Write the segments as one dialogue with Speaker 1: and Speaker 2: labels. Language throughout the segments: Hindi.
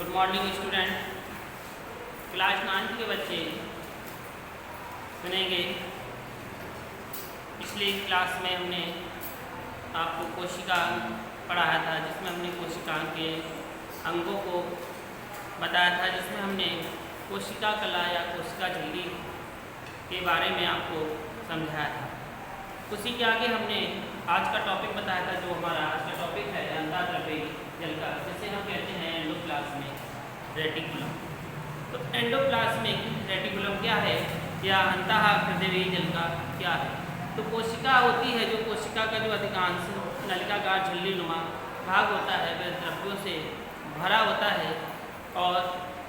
Speaker 1: Good morning student. क्लास 9 के बच्चे सुनेंगे। पिछली क्लास में हमने आपको कोशिका पढ़ाया था, जिसमें हमने कोशिका के अंगों को बताया था, जिसमें हमने कोशिका कला या कोशिका झिल्ली के बारे में आपको समझाया था। उसी के आगे हमने आज का टॉपिक बताया था, जो हमारा आज का टॉपिक है अंतःद्रव्यी जलिका, जिसे हम कहते हैं एंडोप्लाज्मिक रेटिकुलम। तो एंडोप्लाज्मिक रेटिकुलम क्या है या अंतःद्रव्यी जलिका क्या है? तो कोशिका होती है, जो कोशिका का जो अधिकांश नलिकाकार झिल्ली नुमा भाग होता है वह द्रव्यों से भरा होता है और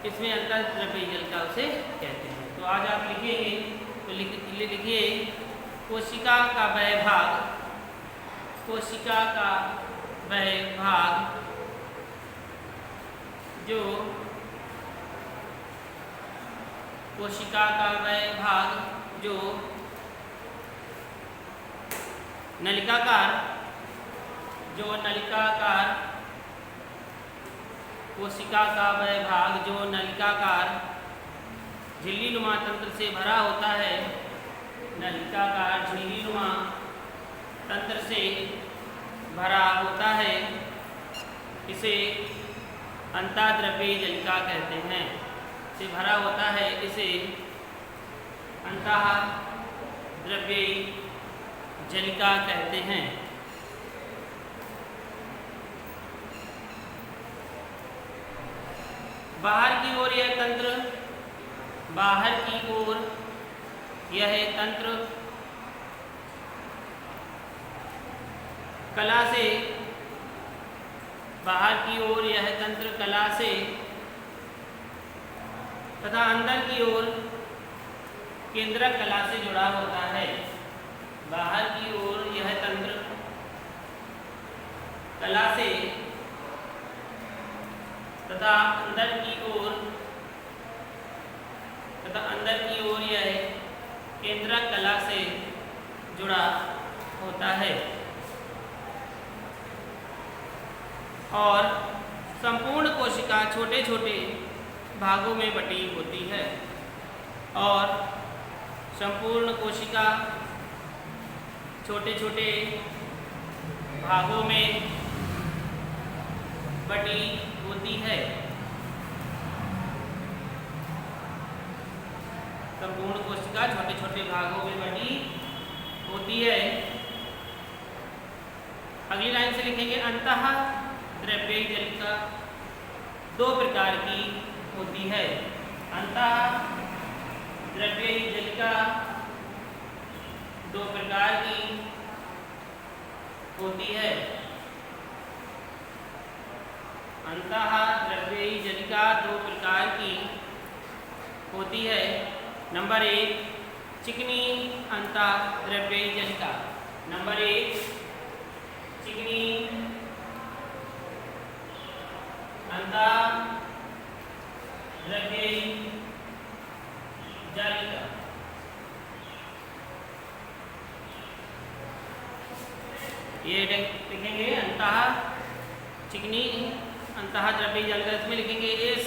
Speaker 1: इसमें अंतःद्रव्यी जलिका उसे कहते हैं। तो आज आप लिखेंगे, तो लिखिए कोशिका का वह भाग, कोशिका का वह भाग जो कोशिका का वह भाग जो नलिकाकार कोशिका का वह भाग जो नलिकाकार झिल्लीनुमा तंत्र से भरा होता है, नलिकाकार झिल्लीनुमा तंत्र से भरा होता है, इसे अंतःद्रव्यी जलिका कहते हैं। से भरा होता है, इसे अंतःद्रव्यी जलिका कहते हैं। बाहर की ओर यह तंत्र, बाहर की ओर यह तंत्र कला से, बाहर की ओर यह तंत्र कला से तथा अंदर की ओर केंद्रक कला से जुड़ा होता है। बाहर की ओर यह तंत्र कला से तथा अंदर की ओर यह केंद्रक कला से जुड़ा होता है और संपूर्ण कोशिका छोटे छोटे भागों में बटी होती है और संपूर्ण कोशिका छोटे छोटे भागों में बटी होती है। संपूर्ण कोशिका छोटे छोटे भागों में बटी होती है। अगली लाइन से लिखेंगे अंतःद्रव्यी जलिका दो प्रकार की होती है। अंतःद्रव्यी जलिका दो प्रकार की होती है। अंतःद्रव्यी जलिका दो प्रकार की होती है। नंबर 1 चिकनी अंतःद्रव्यी जलिका। नंबर 1 चिकनी अंतःद्रव्यी जलिका। ये लिखेंगे चिकनी अंतःद्रव्यी जलिका। इसमें लिखेंगे इस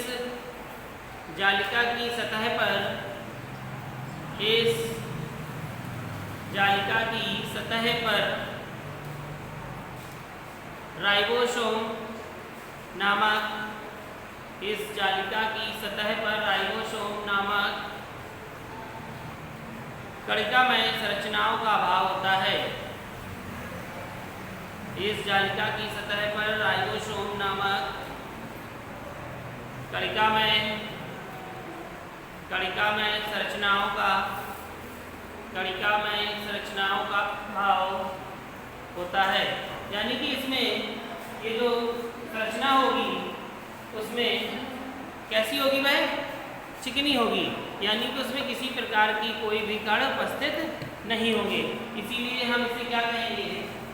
Speaker 1: जालिका की सतह पर, इस जालिका की सतह पर राइबोसोम नामक, इस जालिका की सतह पर राइबोसोम नामक कणिकामय संरचनाओं का अभाव होता है। इस जालिका की सतह पर राइबोसोम नामक कणिकामय संरचनाओं का अभाव होता है। यानी कि इसमें ये जो संरचना होगी उसमें कैसी होगी? वह चिकनी होगी, यानी कि उसमें किसी प्रकार की कोई भी कण उपस्थित नहीं होंगे। इसीलिए हम इसे क्या कहेंगे?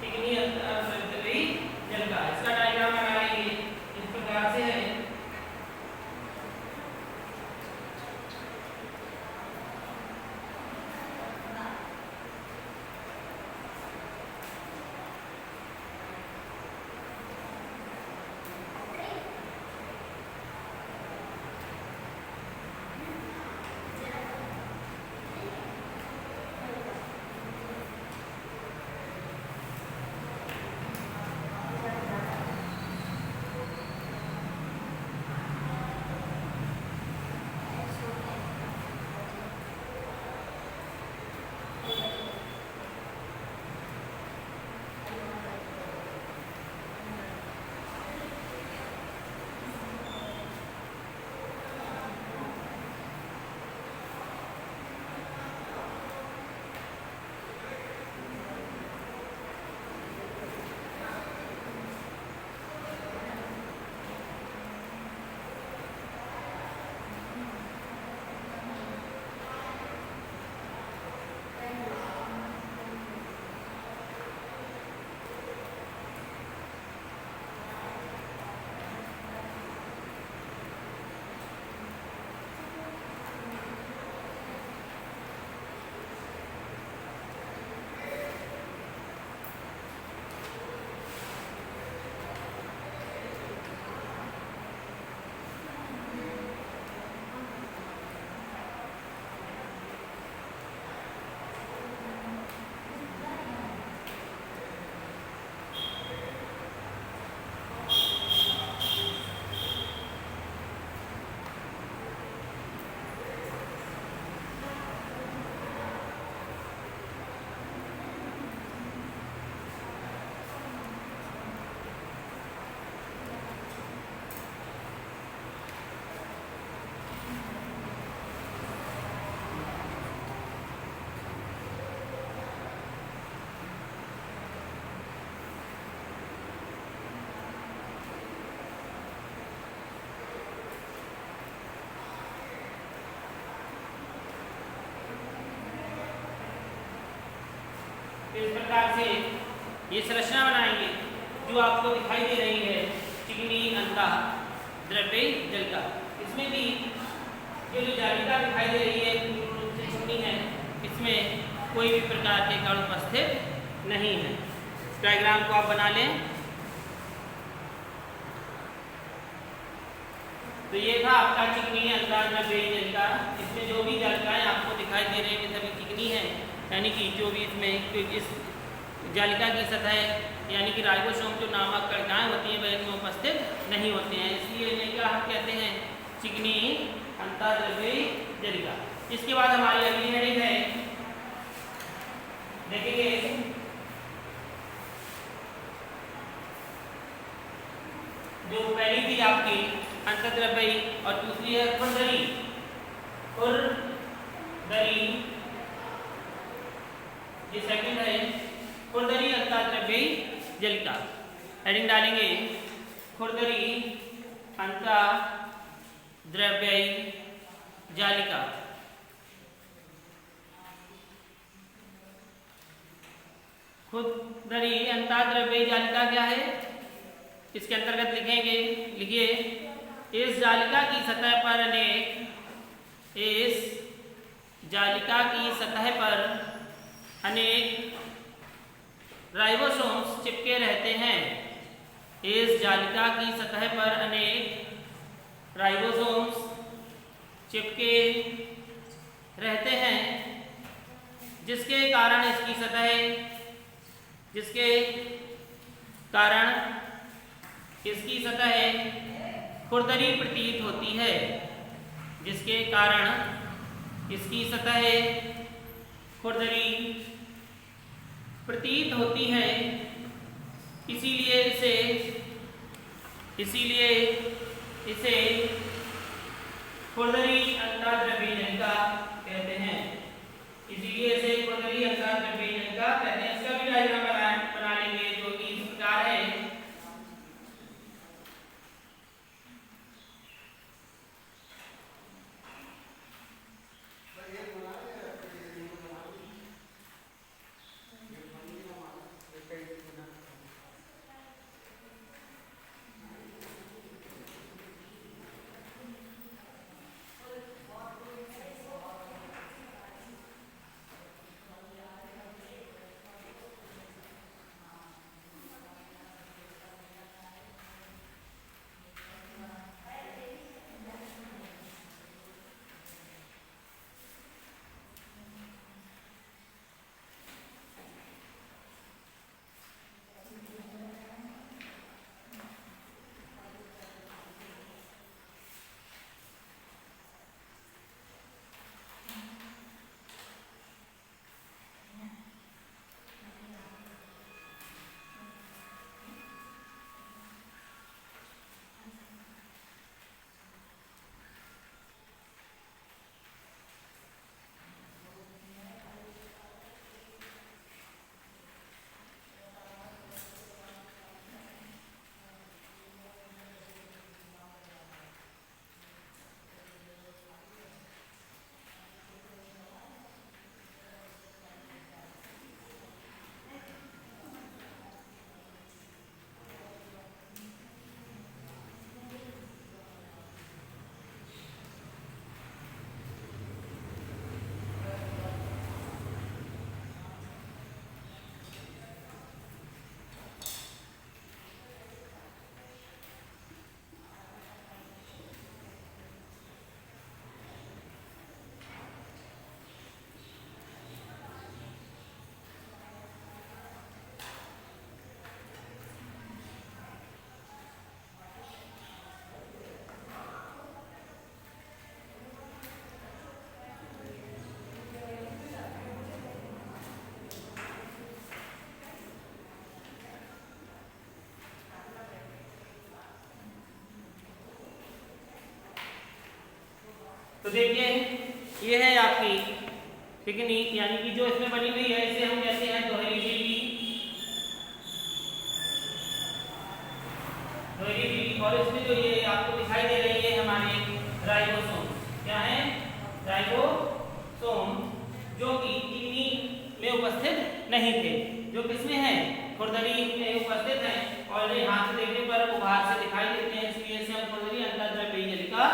Speaker 1: चिकनी अंतःद्रव्यी जलिका। इसका डायग्राम लगाएंगे, इस प्रकार से है। से ये संरचना बनाएंगे जो आपको दिखाई दे रही है चिकनी अंतः द्रव्य जलिका। इसमें भी ये जो जालिका दिखाई दे रही है पूर्ण रूप से चिकनी है, इसमें कोई भी प्रकार के कण उपस्थित नहीं है। डायग्राम को आप बना लें। तो ये था आपका चिकनी अंतः द्रव्य जलिका। इसमें जो भी जालिकाएं आपको दिखाई दे रही हैं सभी चिकनी है, यानी कि जो भी इसमें इस जालिका की सतह यानी कि राइबोसोम जो नामक कणिकाएं होती हैं वह इसमें उपस्थित नहीं होते हैं, इसलिए इन्हें क्या हम कहते हैं, चिकनी अंतः द्रव्य जलिका। इसके बाद हमारी अगली हेडिंग है, देखेंगे जो पहली थी आपकी अंतःद्रव्यी और दूसरी है खुरदरी। खुरदरी ये सेकंड है, खुरदरी अंतःद्रव्यी जलिका। हेडिंग डालेंगे खुरदरी अंतःद्रव्यी जालिका। खुरदरी अंतःद्रव्यी जालिका क्या है, इसके अंतर्गत लिखेंगे, लिखिए, इस जालिका की सतह पर अनेक राइबोसोम्स चिपके रहते हैं। इस जालिका की सतह पर अनेक राइबोसोम्स चिपके रहते हैं, जिसके कारण इसकी सतह खुरदरी प्रतीत होती है। जिसके कारण इसकी सतह खुरदरी प्रतीत होती है, इसीलिए इसे खुरदरी अंतःद्रव्यी जलिका कहते हैं। इसीलिए इसे खुरदरी अंतःद्रव्यी जलिका कहते हैं। इसका भी डायग्राम बना लेंगे जो कि इस प्रकार है। तो देखिए ये है आपकी चिकनी, यानी कि जो इसमें बनी हुई है इसे हम कहते हैं दोहरी झिल्ली। और इसमें जो ये आपको दिखाई दे रही है हमारे राइबोसोम, क्या है, राइबोसोम, जो कि चिकनी में उपस्थित नहीं थे, जो जो किसमें है, खुरदरी में उपस्थित है और ये हाथ से देखने पर वो बाहर से दिखाई देते हैं, इसलिए इसे हम खुरदरी अंतःद्रव्यी जलिका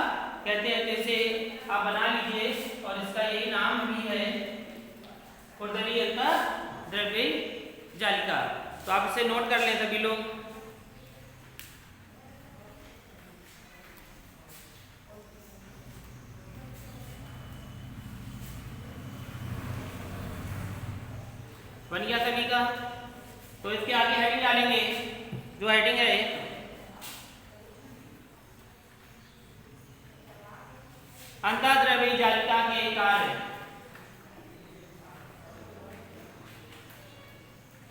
Speaker 1: कहते हैं। जैसे आप बना लीजिए और इसका यही नाम भी है खुरदरी अंतःद्रव्यी जालिका। तो आप इसे नोट कर लें सभी लोग। बन गया सभी का। तो इसके आगे हेडिंग डालेंगे, जो हेडिंग है अंतःद्रव्यी जालिका के कार्य।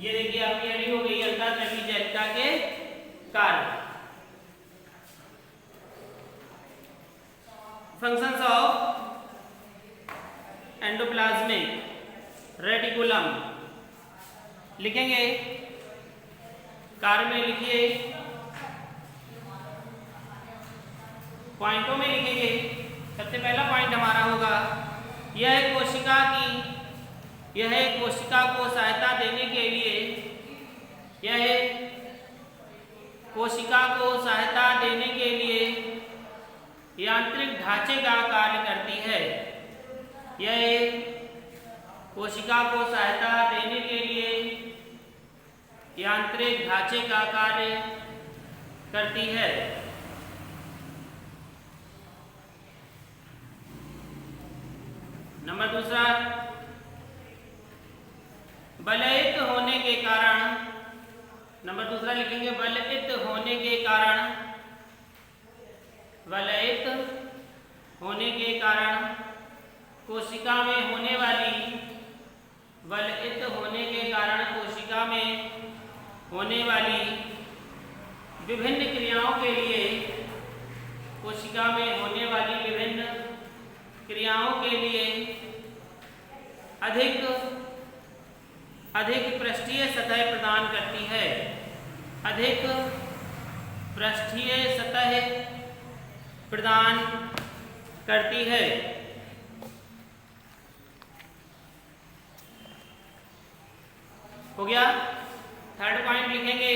Speaker 1: ये देखिए आपकी हेडिंग हो गई अंतःद्रव्यी जालिका के कार्य। फंक्शंस ऑफ एंडोप्लाज्मिक रेटिकुलम लिखेंगे, कार्य में लिखिए, पॉइंटों में लिखेंगे। सबसे पहला पॉइंट हमारा होगा यह कोशिका को सहायता देने के लिए, यह कोशिका को सहायता देने के लिए यांत्रिक ढांचे का कार्य करती है। यह कोशिका को सहायता देने के लिए यांत्रिक ढांचे का कार्य करती है। नंबर दूसरा, बलयुक्त होने के कारण, नंबर दूसरा लिखेंगे बलयुक्त होने के कारण, बलयुक्त होने के कारण कोशिका में होने वाली, बलयुक्त होने के कारण कोशिका में होने वाली विभिन्न क्रियाओं के लिए, कोशिका में होने वाली विभिन्न क्रियाओं के लिए अधिक पृष्ठीय सतह प्रदान करती है। अधिक पृष्ठीय सतह प्रदान करती है। हो गया। थर्ड पॉइंट लिखेंगे,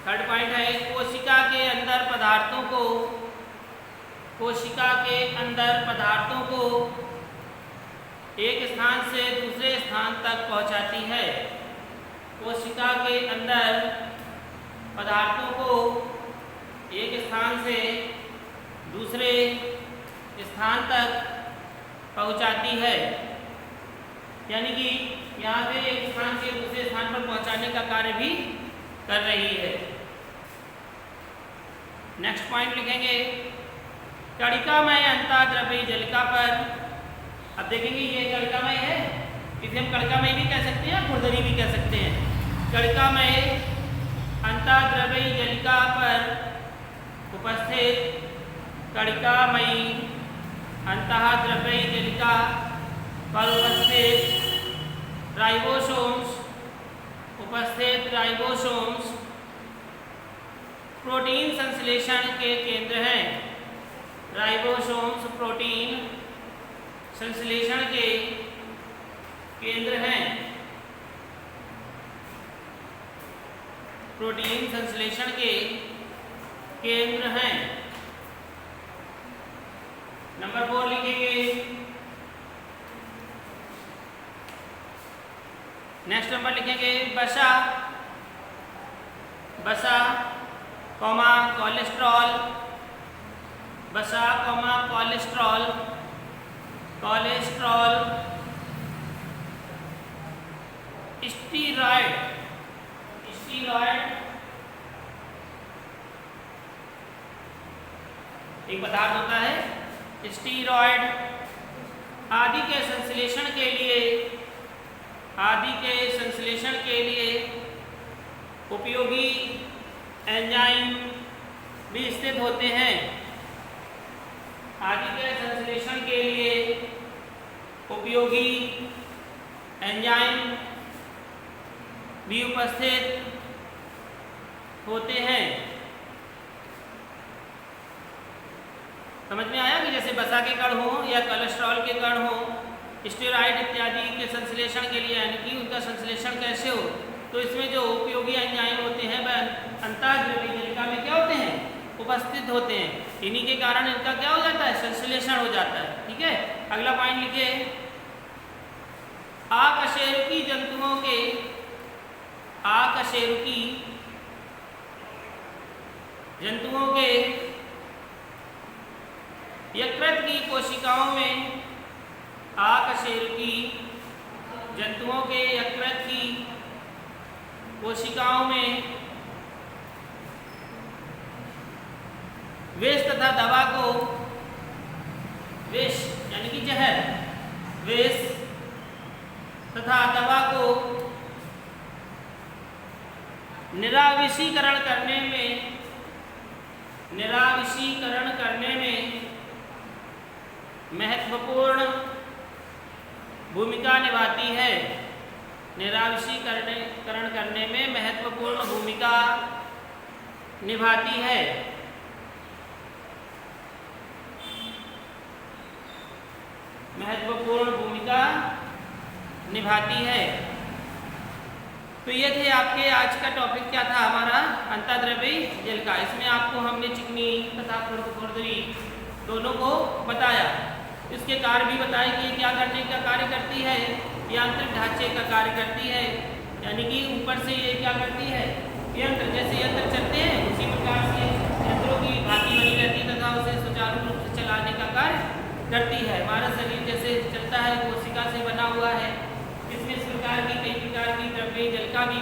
Speaker 1: थर्ड पॉइंट है कोशिका के अंदर पदार्थों को, कोशिका के अंदर पदार्थों को एक स्थान से दूसरे स्थान तक पहुंचाती है। कोशिका के अंदर पदार्थों को एक स्थान से दूसरे स्थान तक पहुंचाती है, यानी कि यहाँ से एक स्थान से दूसरे स्थान पर पहुंचाने का कार्य भी कर रही है। नेक्स्ट पॉइंट लिखेंगे कणिकामय अंतःद्रव्यी जलिका पर। अब देखेंगे ये कणिकामय है, इसे हम कणिकामय भी कह सकते हैं, खुरदरी भी कह सकते हैं। कणिकामय अंतःद्रव्यी जलिका पर उपस्थित, कणिकामयी अंतःद्रव्यी जलिका पर उपस्थित राइबोसोम्स, उपस्थित राइबोसोम्स प्रोटीन संश्लेषण के केंद्र हैं। राइबोसोम्स प्रोटीन संश्लेषण के केंद्र हैं। प्रोटीन संश्लेषण के केंद्र हैं। नंबर 4 लिखेंगे। नेक्स्ट नंबर लिखेंगे वसा, वसा कॉमा कोलेस्ट्रॉल, वसा comma cholesterol, cholesterol steroid, steroid एक पदार्थ होता है स्टीरॉयड आदि के संश्लेषण के लिए, आदि के संश्लेषण के लिए उपयोगी एंजाइम भी स्थित होते हैं। आदि के संश्लेषण के लिए उपयोगी एंजाइम भी उपस्थित होते हैं। समझ में आया कि जैसे वसा के कण हो या कोलेस्ट्रॉल के कण हो स्टेरॉइड इत्यादि के संश्लेषण के लिए, यानी कि उनका संश्लेषण कैसे हो, तो इसमें जो उपयोगी एंजाइम होते हैं वह अंतःद्रव्यी नलिका में क्या होते हैं, उपस्थित होते हैं। इन्हीं के कारण इनका क्या हो जाता है, संश्लेषण हो जाता है। ठीक है, अगला पॉइंट लिखिए, आकशेरुकी जंतुओं के, आकशेरुकी जंतुओं के यकृत की कोशिकाओं में, आकशेरुकी जंतुओं के यकृत की कोशिकाओं में विष तथा दवा को, विष यानी कि जहर, विष तथा दवा को निराविषीकरण करने में, निराविषीकरण करने में महत्वपूर्ण भूमिका निभाती है, निराविषीकरण करने में महत्वपूर्ण भूमिका निभाती है। महत्वपूर्ण भूमिका निभाती है। तो ये थे आपके आज का टॉपिक, क्या था हमारा, अंतःद्रव्यी जल का। इसमें आपको हमने चिकनी तथा खुरदरी दोनों को बताया, इसके कार्य भी बताए कि क्या करने का कार्य करती है, यांत्रिक ढांचे का कार्य करती है, यानी कि ऊपर से ये क्या करती है, यंत्र, जैसे यंत्र चलते हैं उसी प्रकार से यंत्रों की भांति बनी रहती है तथा उसे सुचारू रूप से चलाने का कार्य करती है। हमारा शरीर जैसे चलता है कोशिका से बना हुआ है, इसमें इस प्रकार की कई प्रकार की द्रव्य जल का भी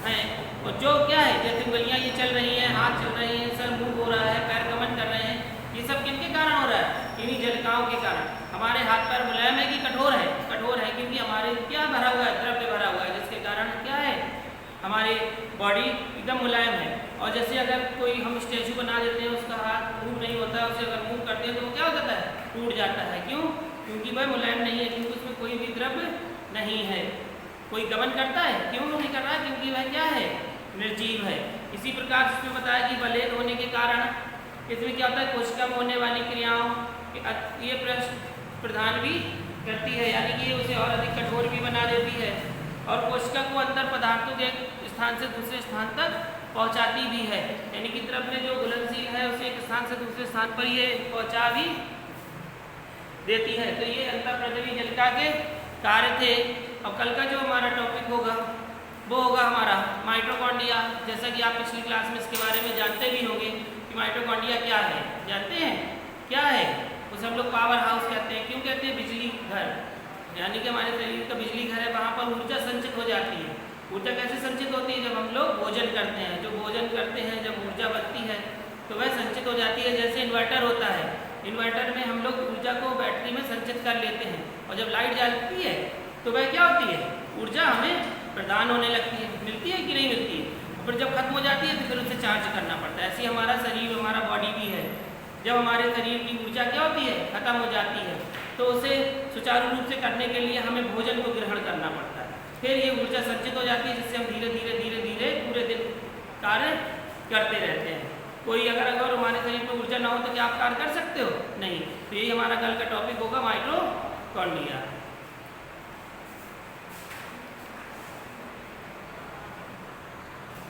Speaker 1: है। और जो क्या है, जैसे उंगलियां ये चल रही हैं, हाथ चल रहे हैं, सर मूव हो रहा है, पैर गमन कर रहे हैं, ये सब किनके कारण हो रहा है, इन्हीं जलिकाओं के कारण। हमारे हाथ पैर मुलायम है कि कठोर है, कठोर है, क्योंकि हमारे क्या भरा हुआ है, द्रव्य भरा हुआ है, जिसके कारण क्या है, हमारी बॉडी एकदम मुलायम है। और जैसे अगर कोई हम स्टैचू बना देते हैं, उसका हाथ मूव नहीं होता है, उसे अगर मूव करते हैं तो वो क्या हो जाता है, टूट जाता है। क्यों? क्योंकि वह मुलायम नहीं है, क्योंकि उसमें कोई भी द्रव्य नहीं है। कोई गमन करता है, क्यों नहीं कर रहा है, क्योंकि वह क्या है, निर्जीव है। इसी प्रकार इसमें बताया कि बलेद होने के कारण इसमें क्या होता है, कोशिका में होने वाली क्रियाओं ये प्रदान भी करती है, यानी कि ये उसे और अधिक कठोर भी बना देती है और कोशिका को अंदर पदार्थों के एक स्थान से दूसरे स्थान तक पहुंचाती भी है, यानी कि द्रव्य जो घुलनशील है उसे एक स्थान से दूसरे स्थान पर ये पहुंचा भी देती है। तो ये अंतःद्रव्यी जलिका के कार्य थे। अब कल का जो हमारा टॉपिक होगा वो होगा हमारा माइटोकॉन्ड्रिया। जैसा कि आप पिछली क्लास में इसके बारे में जानते भी होंगे कि माइटोकॉन्ड्रिया क्या है, जानते हैं क्या है, उसे हम लोग पावर हाउस कहते हैं। क्यों कहते हैं, बिजली घर, यानी कि हमारे शरीर का बिजली घर है, वहाँ पर ऊर्जा संचित हो जाती है। ऊर्जा कैसे संचित होती है, जब हम लोग भोजन करते हैं, जो भोजन करते हैं जब ऊर्जा बनती है तो वह संचित हो जाती है। जैसे इन्वर्टर होता है, इन्वर्टर में हम लोग ऊर्जा को बैटरी में संचित कर लेते हैं और जब लाइट जलती है तो वह क्या होती है, ऊर्जा हमें प्रदान होने लगती है, मिलती है कि नहीं मिलती है। फिर जब खत्म हो जाती है तो फिर उसे चार्ज करना पड़ता है। ऐसे ही हमारा शरीर, हमारा बॉडी भी है, जब हमारे शरीर की ऊर्जा क्या होती है, खत्म हो जाती है, तो उसे सुचारू रूप से करने के लिए हमें भोजन को ग्रहण करना पड़ता है। फिर ये ऊर्जा संचित हो जाती है, जिससे हम धीरे धीरे धीरे धीरे पूरे दिन कार्य करते रहते हैं। कोई अगर हमारे शरीर में ऊर्जा ना हो तो क्या आप कार्य कर सकते हो, नहीं। तो यही हमारा कल का टॉपिक होगा माइटोकॉन्ड्रिया।